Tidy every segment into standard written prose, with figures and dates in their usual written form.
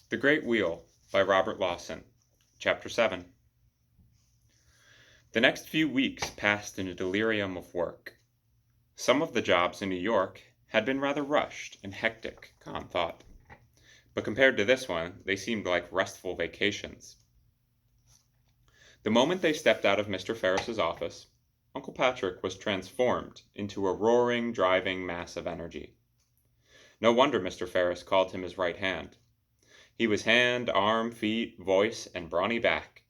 The Great Wheel by Robert Lawson. Chapter 7. The next few weeks passed in a delirium of work. Some of the jobs in New York had been rather rushed and hectic, Con thought. But compared to this one, they seemed like restful vacations. The moment they stepped out of Mr. Ferris's office, Uncle Patrick was transformed into a roaring, driving mass of energy. No wonder Mr. Ferris called him his right hand. He was hand, arm, feet, voice, and brawny back.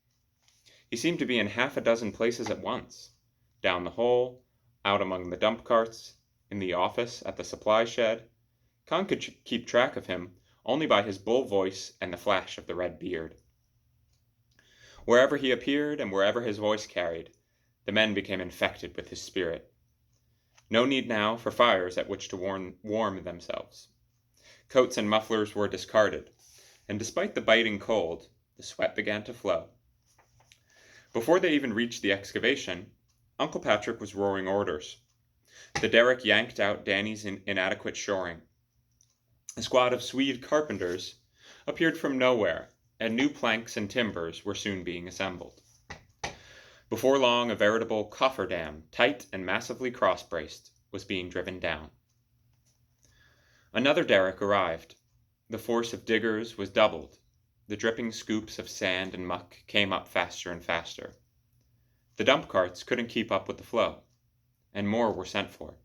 He seemed to be in half a dozen places at once. Down the hole, out among the dump carts, in the office, at the supply shed. Con could keep track of him only by his bull voice and the flash of the red beard. Wherever he appeared and wherever his voice carried, the men became infected with his spirit. No need now for fires at which to warm themselves. Coats and mufflers were discarded, and despite the biting cold, the sweat began to flow. Before they even reached the excavation, Uncle Patrick was roaring orders. The derrick yanked out Danny's inadequate shoring. A squad of Swede carpenters appeared from nowhere, and new planks and timbers were soon being assembled. Before long, a veritable cofferdam, tight and massively cross-braced, was being driven down. Another derrick arrived. The force of diggers was doubled. The dripping scoops of sand and muck came up faster and faster. The dump carts couldn't keep up with the flow, and more were sent for.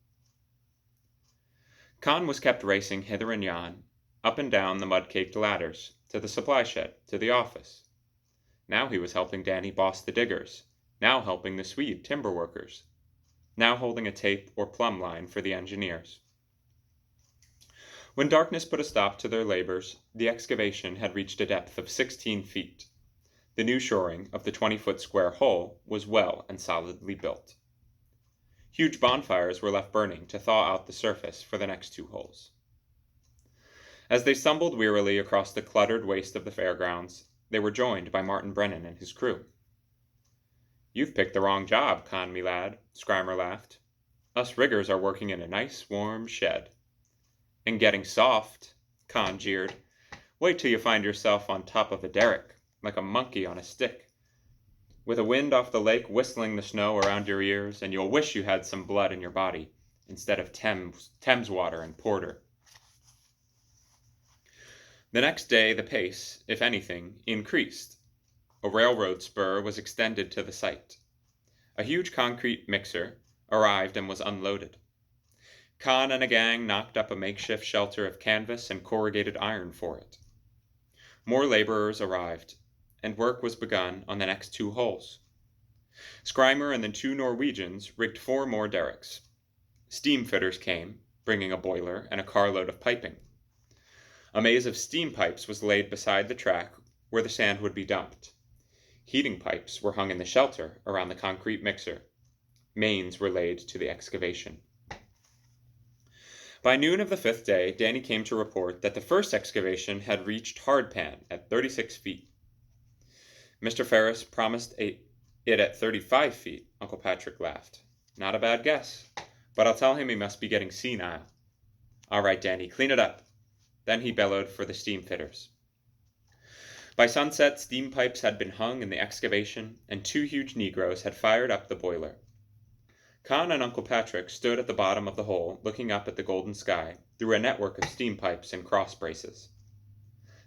Con was kept racing hither and yon, up and down the mud-caked ladders, to the supply shed, to the office. Now he was helping Danny boss the diggers, now helping the Swede timber workers, now holding a tape or plumb line for the engineers. When darkness put a stop to their labors, the excavation had reached a depth of 16 feet. The new shoring of the 20-foot square hole was well and solidly built. Huge bonfires were left burning to thaw out the surface for the next two holes. As they stumbled wearily across the cluttered waste of the fairgrounds, they were joined by Martin Brennan and his crew. "You've picked the wrong job, Con, me lad," Scrimer laughed. "Us riggers are working in a nice warm shed." "And getting soft," Con jeered. "Wait till you find yourself on top of a derrick, like a monkey on a stick, with a wind off the lake whistling the snow around your ears, and you'll wish you had some blood in your body, instead of Thames water and porter." The next day the pace, if anything, increased. A railroad spur was extended to the site. A huge concrete mixer arrived and was unloaded. Con and a gang knocked up a makeshift shelter of canvas and corrugated iron for it. More laborers arrived, and work was begun on the next two holes. Scrimer and the two Norwegians rigged 4 more derricks. Steam fitters came, bringing a boiler and a carload of piping. A maze of steam pipes was laid beside the track where the sand would be dumped. Heating pipes were hung in the shelter around the concrete mixer. Mains were laid to the excavation. By noon of the 5th day, Danny came to report that the first excavation had reached hardpan at 36 feet. Mr. Ferris promised it at 35 feet, Uncle Patrick laughed. "Not a bad guess, but I'll tell him he must be getting senile." "All right, Danny, clean it up." Then he bellowed for the steam fitters. By sunset, steam pipes had been hung in the excavation, and 2 huge Negroes had fired up the boiler. Con and Uncle Patrick stood at the bottom of the hole, looking up at the golden sky through a network of steam pipes and cross braces.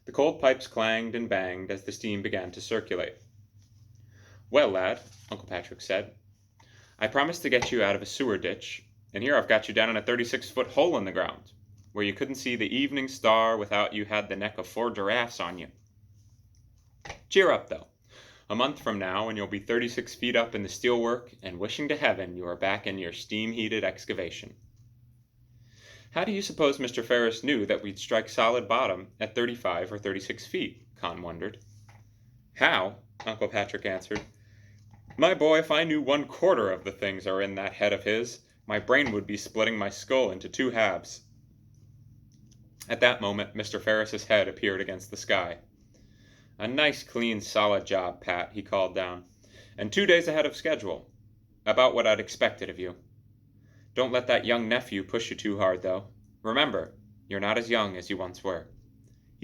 The cold pipes clanged and banged as the steam began to circulate. "Well, lad," Uncle Patrick said, "I promised to get you out of a sewer ditch, and here I've got you down in a 36-foot hole in the ground, where you couldn't see the evening star without you had the neck of 4 giraffes on you. Cheer up, though. A month from now, and you'll be 36 feet up in the steelwork and wishing to heaven you are back in your steam-heated excavation." "How do you suppose Mr. Ferris knew that we'd strike solid bottom at 35 or 36 feet?" Con wondered. "How?" Uncle Patrick answered. "My boy, if I knew 1/4 of the things are in that head of his, my brain would be splitting my skull into 2 halves." At that moment, Mr. Ferris's head appeared against the sky. "A nice, clean, solid job, Pat," he called down, "and 2 days ahead of schedule. About what I'd expected of you. Don't let that young nephew push you too hard, though. Remember, you're not as young as you once were."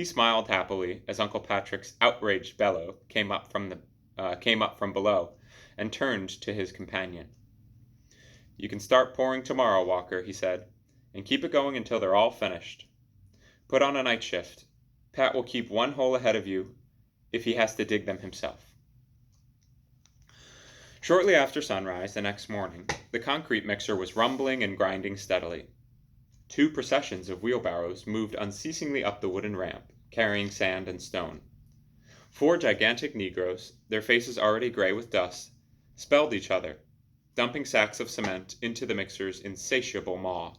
He smiled happily as Uncle Patrick's outraged bellow came up from below, and turned to his companion. "You can start pouring tomorrow, Walker," he said, "and keep it going until they're all finished. Put on a night shift. Pat will keep one hole ahead of you if he has to dig them himself." Shortly after sunrise the next morning, the concrete mixer was rumbling and grinding steadily. 2 processions of wheelbarrows moved unceasingly up the wooden ramp, carrying sand and stone. 4 gigantic Negroes, their faces already gray with dust, spelled each other, dumping sacks of cement into the mixer's insatiable maw.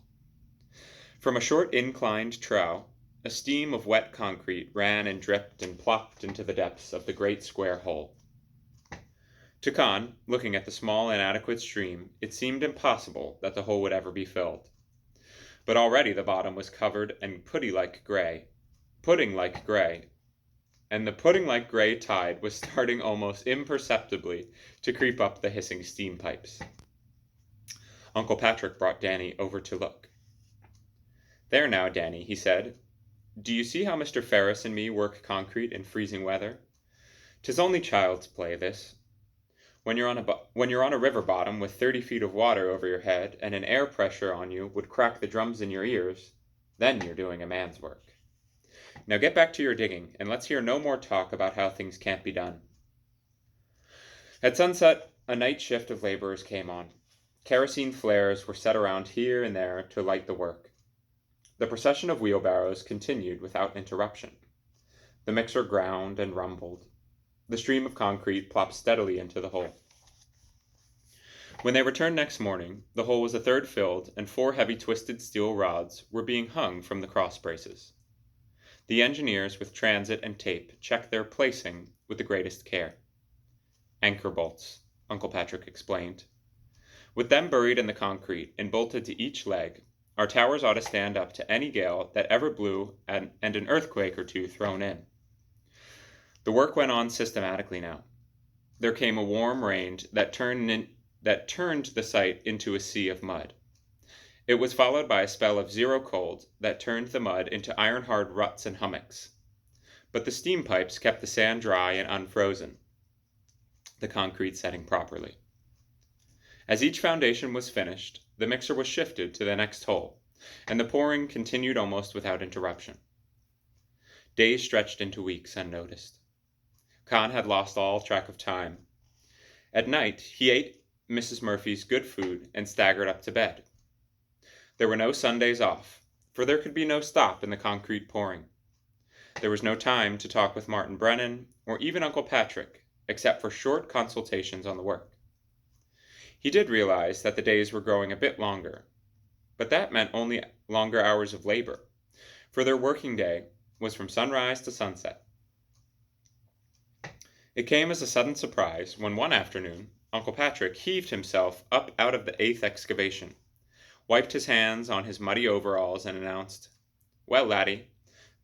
From a short inclined trough, a stream of wet concrete ran and dripped and plopped into the depths of the great square hole. To Con, looking at the small inadequate stream, it seemed impossible that the hole would ever be filled. But already the bottom was covered in pudding-like gray, and the pudding-like gray tide was starting almost imperceptibly to creep up the hissing steam pipes. Uncle Patrick brought Danny over to look. "There now, Danny," he said. "Do you see how Mr. Ferris and me work concrete in freezing weather? 'Tis only child's play, this. When you're on a river bottom with 30 feet of water over your head and an air pressure on you would crack the drums in your ears, then you're doing a man's work. Now get back to your digging, and let's hear no more talk about how things can't be done." At sunset, a night shift of laborers came on. Kerosene flares were set around here and there to light the work. The procession of wheelbarrows continued without interruption. The mixer ground and rumbled. The stream of concrete plopped steadily into the hole. When they returned next morning, the hole was a third filled, and 4 heavy twisted steel rods were being hung from the cross braces. The engineers with transit and tape checked their placing with the greatest care. "Anchor bolts," Uncle Patrick explained. "With them buried in the concrete and bolted to each leg, our towers ought to stand up to any gale that ever blew and an earthquake or 2 thrown in." The work went on systematically now. There came a warm rain that turned the site into a sea of mud. It was followed by a spell of zero cold that turned the mud into iron-hard ruts and hummocks. But the steam pipes kept the sand dry and unfrozen, the concrete setting properly. As each foundation was finished, the mixer was shifted to the next hole, and the pouring continued almost without interruption. Days stretched into weeks unnoticed. Con had lost all track of time. At night, he ate Mrs. Murphy's good food and staggered up to bed. There were no Sundays off, for there could be no stop in the concrete pouring. There was no time to talk with Martin Brennan or even Uncle Patrick, except for short consultations on the work. He did realize that the days were growing a bit longer, but that meant only longer hours of labor, for their working day was from sunrise to sunset. It came as a sudden surprise when one afternoon Uncle Patrick heaved himself up out of the 8th excavation, wiped his hands on his muddy overalls, and announced, "Well, laddie,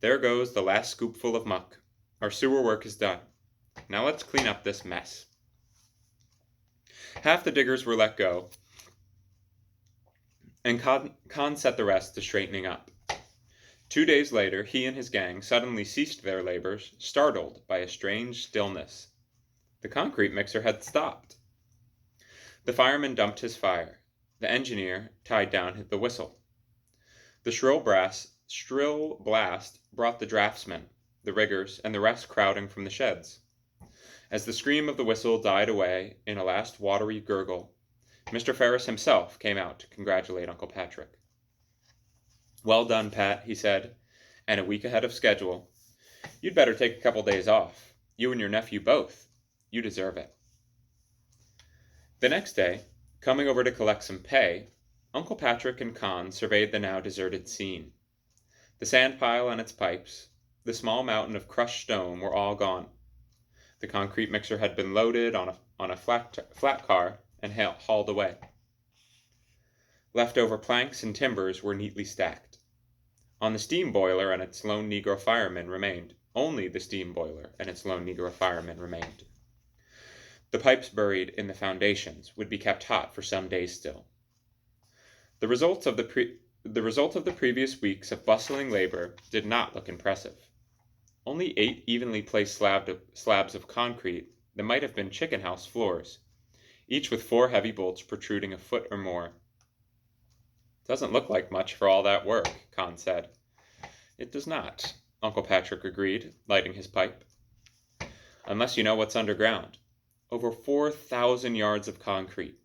there goes the last scoopful of muck. Our sewer work is done. Now let's clean up this mess." Half the diggers were let go, and Con set the rest to straightening up. 2 days later, he and his gang suddenly ceased their labors, startled by a strange stillness. The concrete mixer had stopped. The fireman dumped his fire. The engineer tied down the whistle. The shrill blast brought the draftsmen, the riggers, and the rest crowding from the sheds. As the scream of the whistle died away in a last watery gurgle, Mr. Ferris himself came out to congratulate Uncle Patrick. "Well done, Pat," he said, "and a week ahead of schedule. You'd better take a couple days off. You and your nephew both. You deserve it." The next day, coming over to collect some pay, Uncle Patrick and Con surveyed the now deserted scene. The sand pile and its pipes, the small mountain of crushed stone were all gone. The concrete mixer had been loaded on a flat car and hauled away. Leftover planks and timbers were neatly stacked. On the steam boiler and its lone Negro fireman remained. Only the steam boiler and its lone Negro fireman remained. The pipes buried in the foundations would be kept hot for some days still. The result of the previous weeks of bustling labor did not look impressive. only 8 evenly placed slabs of concrete that might have been chicken house floors, each with 4 heavy bolts protruding a foot or more. Doesn't look like much for all that work, Con said. It does not, Uncle Patrick agreed, lighting his pipe. Unless you know what's underground. Over 4,000 yards of concrete.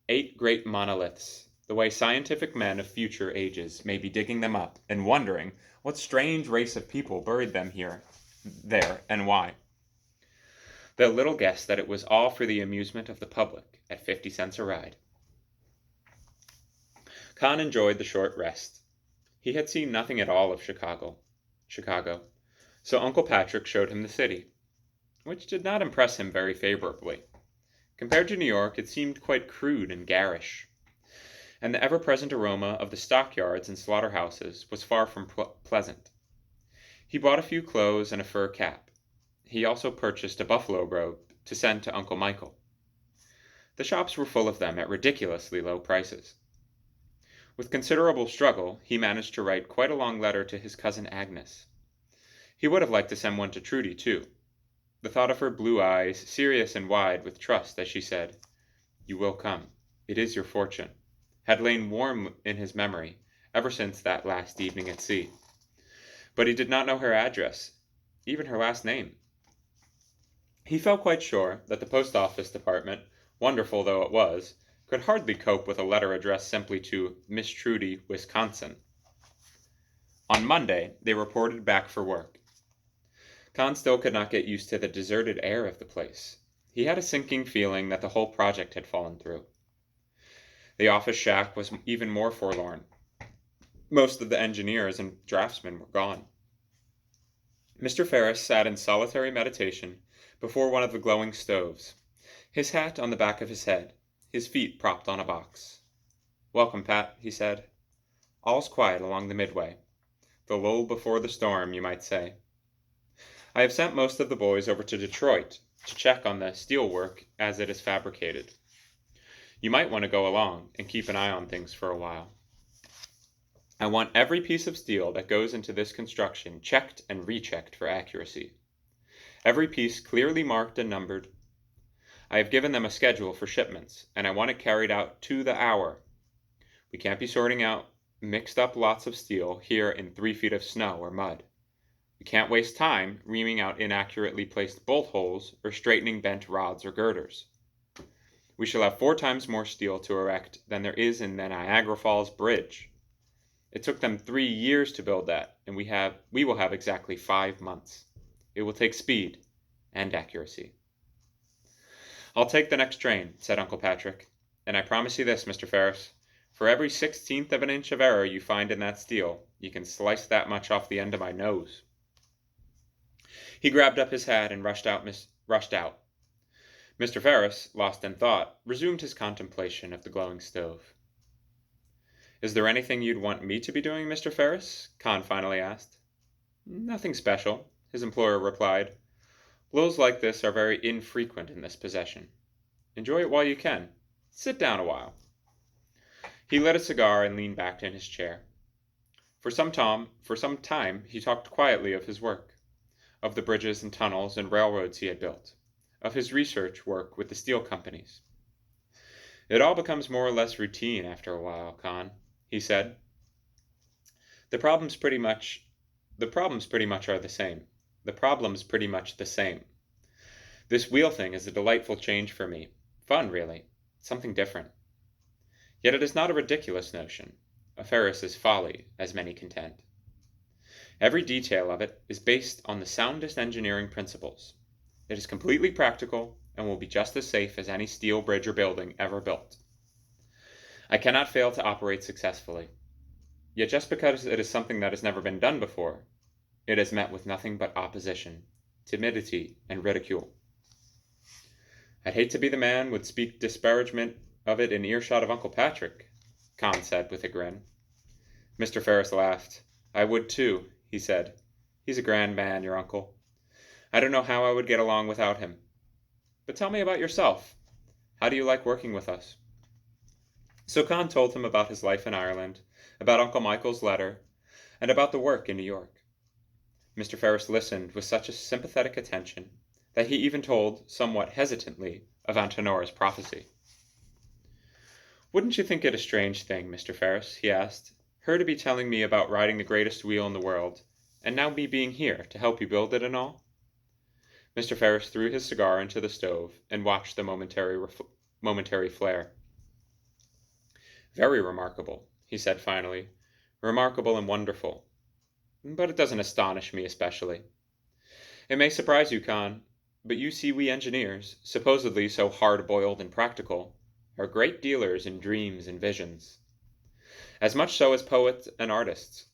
8 great monoliths, the way scientific men of future ages may be digging them up and wondering what strange race of people buried them here, there, and why. They'll little guess that it was all for the amusement of the public at 50 cents a ride. Con enjoyed the short rest. He had seen nothing at all of Chicago, so Uncle Patrick showed him the city, which did not impress him very favorably. Compared to New York, it seemed quite crude and garish, and the ever-present aroma of the stockyards and slaughterhouses was far from pleasant. He bought a few clothes and a fur cap. He also purchased a buffalo robe to send to Uncle Michael. The shops were full of them at ridiculously low prices. With considerable struggle, he managed to write quite a long letter to his cousin Agnes. He would have liked to send one to Trudy, too. The thought of her blue eyes, serious and wide with trust as she said, "You will come. It is your fortune," had lain warm in his memory ever since that last evening at sea. But he did not know her address, even her last name. He felt quite sure that the post office department, wonderful though it was, could hardly cope with a letter addressed simply to Miss Trudy, Wisconsin. On Monday, they reported back for work. Con still could not get used to the deserted air of the place. He had a sinking feeling that the whole project had fallen through. The office shack was even more forlorn. Most of the engineers and draftsmen were gone. Mr. Ferris sat in solitary meditation before one of the glowing stoves, his hat on the back of his head, his feet propped on a box. "Welcome, Pat," he said. "All's quiet along the Midway. The lull before the storm, you might say. I have sent most of the boys over to Detroit to check on the steel work as it is fabricated. You might want to go along and keep an eye on things for a while. I want every piece of steel that goes into this construction checked and rechecked for accuracy. Every piece clearly marked and numbered. I have given them a schedule for shipments, and I want it carried out to the hour. We can't be sorting out mixed up lots of steel here in 3 feet of snow or mud. We can't waste time reaming out inaccurately placed bolt holes or straightening bent rods or girders. We shall have 4 times more steel to erect than there is in the Niagara Falls Bridge. It took them 3 years to build that, and we will have exactly 5 months. It will take speed and accuracy." "I'll take the next train," said Uncle Patrick, "and I promise you this, Mr. Ferris. For every 16th of an inch of error you find in that steel, you can slice that much off the end of my nose." He grabbed up his hat and rushed out. Mr. Ferris, lost in thought, resumed his contemplation of the glowing stove. "Is there anything you'd want me to be doing, Mr. Ferris?" Con finally asked. "Nothing special," his employer replied. "Blows like this are very infrequent in this possession. Enjoy it while you can. Sit down a while." He lit a cigar and leaned back in his chair. For some time he talked quietly of his work, of the bridges and tunnels and railroads he had built, of his research work with the steel companies. "It all becomes more or less routine after a while, Con," he said. The problems pretty much are the same. This wheel thing is a delightful change for me. Fun, really. Something different. Yet it is not a ridiculous notion, a Ferris's folly, as many contend. Every detail of it is based on the soundest engineering principles. It is completely practical and will be just as safe as any steel bridge or building ever built. I cannot fail to operate successfully. Yet just because it is something that has never been done before, it has met with nothing but opposition, timidity, and ridicule. I'd hate to be the man who would speak disparagement of it in earshot of Uncle Patrick, Con said with a grin. Mr. Ferris laughed. "I would too," he said. "He's a grand man, your uncle. I don't know how I would get along without him. But tell me about yourself. How do you like working with us?" So Con told him about his life in Ireland, about Uncle Michael's letter, and about the work in New York. Mr. Ferris listened with such a sympathetic attention that he even told, somewhat hesitantly, of Antenor's prophecy. "Wouldn't you think it a strange thing, Mr. Ferris," he asked, "her to be telling me about riding the greatest wheel in the world, and now me being here to help you build it and all?" Mr. Ferris threw his cigar into the stove and watched the momentary flare. "Very remarkable," he said finally. "Remarkable and wonderful. But it doesn't astonish me especially. It may surprise you, Con, but you see we engineers, supposedly so hard-boiled and practical, are great dealers in dreams and visions. As much so as poets and artists.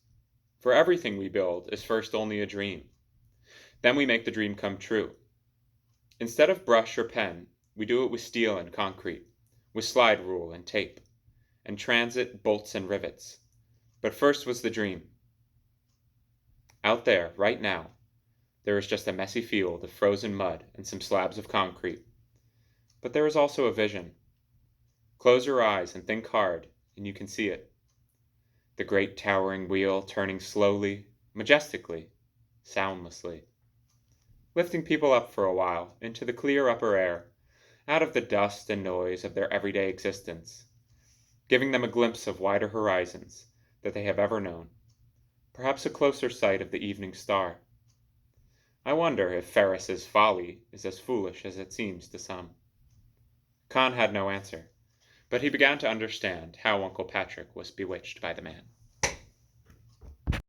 For everything we build is first only a dream. Then we make the dream come true. Instead of brush or pen, we do it with steel and concrete, with slide rule and tape, and transit, bolts, and rivets. But first was the dream. Out there, right now, there is just a messy field of frozen mud and some slabs of concrete. But there is also a vision. Close your eyes and think hard, and you can see it. The great towering wheel turning slowly, majestically, soundlessly, lifting people up for a while into the clear upper air, out of the dust and noise of their everyday existence, giving them a glimpse of wider horizons that they have ever known, perhaps a closer sight of the evening star. I wonder if Ferris's folly is as foolish as it seems to some." Con had no answer, but he began to understand how Uncle Patrick was bewitched by the man.